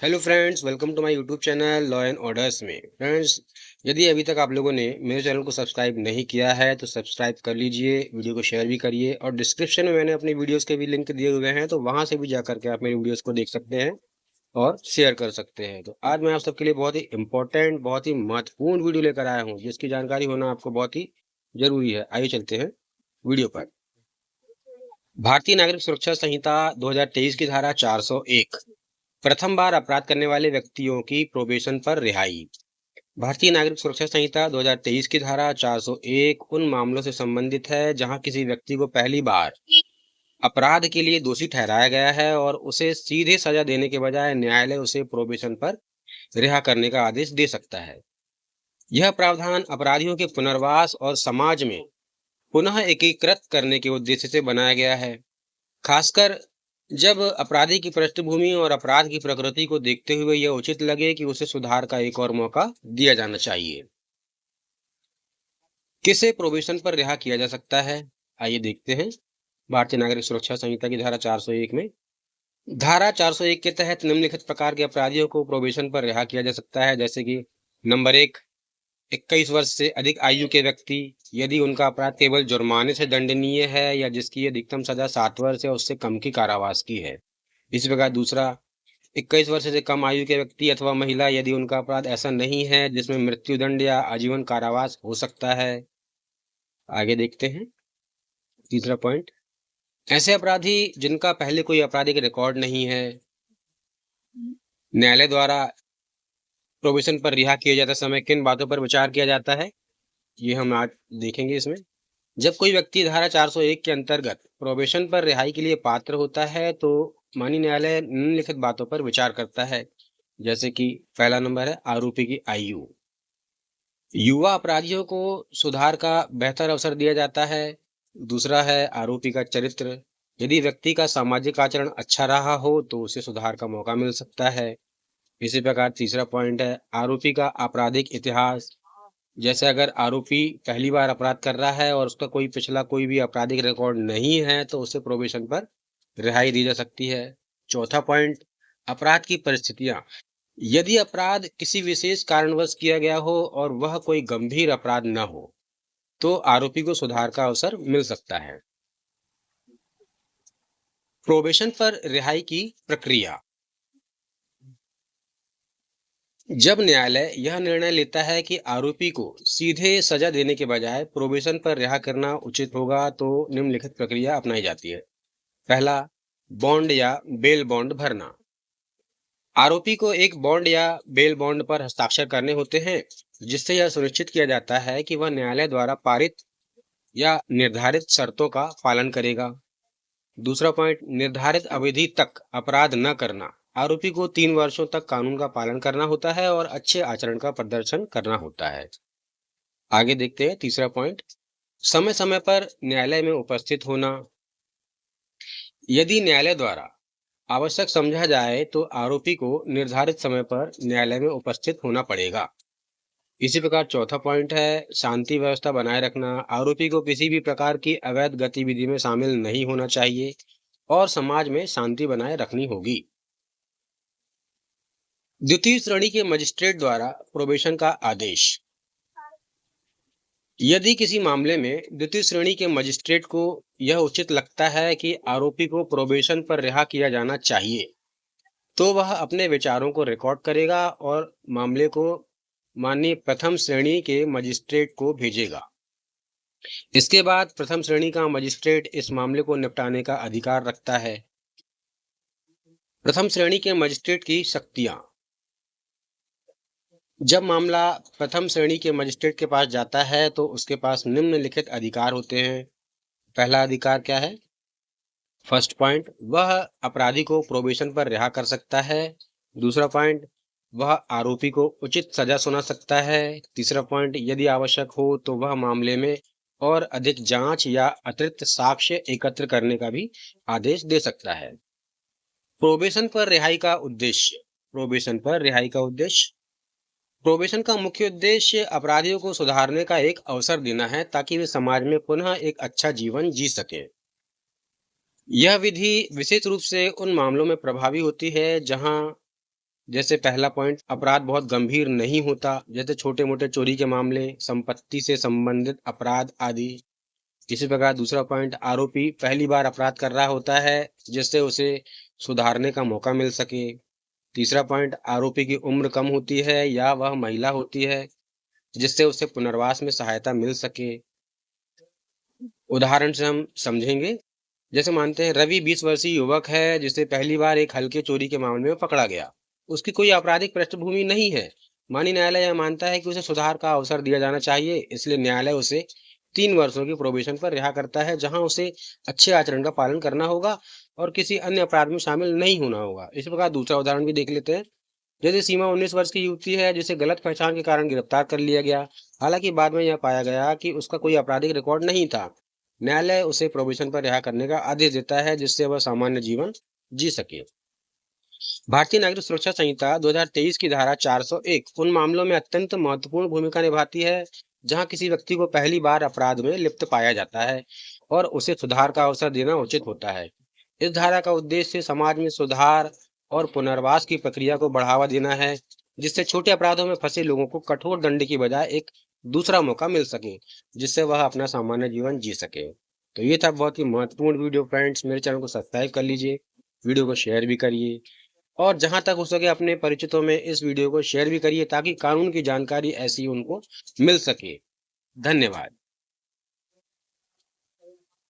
Hello friends, welcome to my YouTube channel law and orders में। Friends, यदि अभी तक आप लोगों ने मेरे चैनल को सब्सक्राइब नहीं किया है तो सब्सक्राइब कर लीजिए, वीडियो को शेयर भी करिए और डिस्क्रिप्शन में मैंने अपनी वीडियोस के भी लिंक दिए हुए हैं, तो वहां से भी जा करके आप मेरी वीडियोस को देख सकते हैं और शेयर कर सकते हैं। तो आज मैं आप सबके लिए बहुत ही इंपॉर्टेंट, बहुत ही महत्वपूर्ण वीडियो लेकर आया हूँ, जिसकी जानकारी होना आपको बहुत ही जरूरी है। आइए चलते हैं वीडियो पर। भारतीय नागरिक सुरक्षा संहिता 2023 की धारा 401, प्रथम बार अपराध करने वाले व्यक्तियों की प्रोबेशन पर रिहाई। भारतीय नागरिक सुरक्षा संहिता 2023 की धारा 401 उन मामलों से संबंधित है जहां किसी व्यक्ति को पहली बार अपराध के लिए दोषी ठहराया गया है और उसे सीधे सजा देने के बजाय न्यायालय उसे प्रोबेशन पर रिहा करने का आदेश दे सकता है। यह प्रावधान अपराधियों के पुनर्वास और समाज में पुनः एकीकृत करने के उद्देश्य से बनाया गया है, खासकर जब अपराधी की पृष्ठभूमि और अपराध की प्रकृति को देखते हुए यह उचित लगे कि उसे सुधार का एक और मौका दिया जाना चाहिए। किसे प्रोबेशन पर रिहा किया जा सकता है? आइए देखते हैं। भारतीय नागरिक सुरक्षा संहिता की धारा 401 में धारा 401 के तहत निम्नलिखित प्रकार के अपराधियों को प्रोबेशन पर रिहा किया जा सकता है, जैसे कि नंबर 1, 21 वर्ष से अधिक आयु के व्यक्ति, यदि उनका अपराध केवल जुर्माने से दंडनीय है या जिसकी अधिकतम सजा 7 वर्ष या उससे कम की कारावास की है। इसी प्रकार दूसरा, 21 वर्ष से कम आयु के व्यक्ति अथवा महिला, यदि उनका अपराध ऐसा नहीं है जिसमें मृत्युदंड या आजीवन कारावास हो सकता है। आगे देखते हैं तीसरा पॉइंट। ऐसे अपराधी जिनका पहले कोई आपराधिक रिकॉर्ड नहीं है, न्यायालय द्वारा प्रोबेशन पर रिहा किए जाते समय किन बातों पर विचार किया जाता है, ये हम आज देखेंगे इसमें। जब कोई व्यक्ति धारा 401 के अंतर्गत प्रोबेशन पर रिहाई के लिए पात्र होता है तो माननीय न्यायालय निम्नलिखित बातों पर विचार करता है, जैसे कि पहला नंबर है आरोपी की आयु। युवा अपराधियों को सुधार का बेहतर अवसर दिया जाता है। दूसरा है आरोपी का चरित्र। यदि व्यक्ति का सामाजिक आचरण अच्छा रहा हो तो उसे सुधार का मौका मिल सकता है। इसी प्रकार तीसरा पॉइंट है आरोपी का आपराधिक इतिहास। जैसे अगर आरोपी पहली बार अपराध कर रहा है और उसका कोई पिछला कोई भी आपराधिक रिकॉर्ड नहीं है तो उसे प्रोबेशन पर रिहाई दी जा सकती है। चौथा पॉइंट, अपराध की परिस्थितियां। यदि अपराध किसी विशेष कारणवश किया गया हो और वह कोई गंभीर अपराध न हो तो आरोपी को सुधार का अवसर मिल सकता है। प्रोबेशन पर रिहाई की प्रक्रिया। जब न्यायालय यह निर्णय लेता है कि आरोपी को सीधे सजा देने के बजाय प्रोबेशन पर रिहा करना उचित होगा तो निम्नलिखित प्रक्रिया अपनाई जाती है। पहला, बॉन्ड या बेल बॉन्ड भरना। आरोपी को एक बॉन्ड या बेल बॉन्ड पर हस्ताक्षर करने होते हैं, जिससे यह सुनिश्चित किया जाता है कि वह न्यायालय द्वारा पारित या निर्धारित शर्तों का पालन करेगा। दूसरा पॉइंट, निर्धारित अवधि तक अपराध न करना। आरोपी को 3 वर्षों तक कानून का पालन करना होता है और अच्छे आचरण का प्रदर्शन करना होता है। आगे देखते हैं तीसरा पॉइंट, समय समय पर न्यायालय में उपस्थित होना। यदि न्यायालय द्वारा आवश्यक समझा जाए तो आरोपी को निर्धारित समय पर न्यायालय में उपस्थित होना पड़ेगा। इसी प्रकार चौथा पॉइंट है शांति व्यवस्था बनाए रखना। आरोपी को किसी भी प्रकार की अवैध गतिविधि में शामिल नहीं होना चाहिए और समाज में शांति बनाए रखनी होगी। द्वितीय श्रेणी के मजिस्ट्रेट द्वारा प्रोबेशन का आदेश। यदि किसी मामले में द्वितीय श्रेणी के मजिस्ट्रेट को यह उचित लगता है कि आरोपी को प्रोबेशन पर रिहा किया जाना चाहिए तो वह अपने विचारों को रिकॉर्ड करेगा और मामले को माननीय प्रथम श्रेणी के मजिस्ट्रेट को भेजेगा। इसके बाद प्रथम श्रेणी का मजिस्ट्रेट इस मामले को निपटाने का अधिकार रखता है। प्रथम श्रेणी के मजिस्ट्रेट की शक्तियां। जब मामला प्रथम श्रेणी के मजिस्ट्रेट के पास जाता है तो उसके पास निम्नलिखित अधिकार होते हैं। पहला अधिकार क्या है? फर्स्ट पॉइंट, वह अपराधी को प्रोबेशन पर रिहा कर सकता है। दूसरा पॉइंट, वह आरोपी को उचित सजा सुना सकता है। तीसरा पॉइंट, यदि आवश्यक हो तो वह मामले में और अधिक जांच या अतिरिक्त साक्ष्य एकत्र करने का भी आदेश दे सकता है। प्रोबेशन पर रिहाई का उद्देश्य। प्रोबेशन पर रिहाई का उद्देश्य। प्रोबेशन का मुख्य उद्देश्य अपराधियों को सुधारने का एक अवसर देना है ताकि वे समाज में पुनः एक अच्छा जीवन जी सके। यह विधि विशेष रूप से उन मामलों में प्रभावी होती है जहां जैसे पहला पॉइंट, अपराध बहुत गंभीर नहीं होता, जैसे छोटे-मोटे चोरी के मामले, संपत्ति से संबंधित अपराध आदि। इसी प्रकार दूसरा पॉइंट, आरोपी पहली बार अपराध कर रहा होता है, जिससे उसे सुधारने का मौका मिल सके। तीसरा पॉइंट, आरोपी की उम्र कम होती है या वह महिला होती है, जिससे उसे पुनर्वास में सहायता मिल सके। उदाहरण से हम समझेंगे। जैसे मानते हैं रवि 20 वर्षीय युवक है, जिसे पहली बार एक हल्के चोरी के मामले में पकड़ा गया। उसकी कोई आपराधिक पृष्ठभूमि नहीं है। माननीय न्यायालय यह मानता है कि उसे सुधार का अवसर दिया जाना चाहिए, इसलिए न्यायालय उसे 3 वर्षों की प्रोबेशन पर रिहा करता है, जहां उसे अच्छे आचरण का पालन करना होगा और किसी अन्य अपराध में शामिल नहीं होना होगा। इसी प्रकार दूसरा उदाहरण भी देख लेते हैं। यदि सीमा 19 वर्ष की युवती है, जिसे गलत पहचान के कारण गिरफ्तार कर लिया गया, हालांकि बाद में यह पाया गया कि उसका कोई आपराधिक रिकॉर्ड नहीं था। न्यायालय उसे प्रोबेशन पर रिहा करने का आदेश देता है, जिससे वह सामान्य जीवन जी सके। भारतीय नागरिक सुरक्षा संहिता 2023 की धारा 401 उन मामलों में अत्यंत महत्वपूर्ण भूमिका निभाती है, जहां किसी व्यक्ति को पहली बार अपराध में लिप्त पाया जाता है और उसे सुधार का अवसर देना उचित होता है। इस धारा का उद्देश्य समाज में सुधार और पुनर्वास की प्रक्रिया को बढ़ावा देना है, जिससे छोटे अपराधों में फंसे लोगों को कठोर दंड की बजाय एक दूसरा मौका मिल सके, जिससे वह अपना सामान्य जीवन जी सके। तो ये था बहुत ही महत्वपूर्ण वीडियो फ्रेंड्स। मेरे चैनल को सब्सक्राइब कर लीजिए, वीडियो को शेयर भी करिए और जहां तक हो सके अपने परिचितों में इस वीडियो को शेयर भी करिए, ताकि कानून की जानकारी ऐसी उनको मिल सके। धन्यवाद।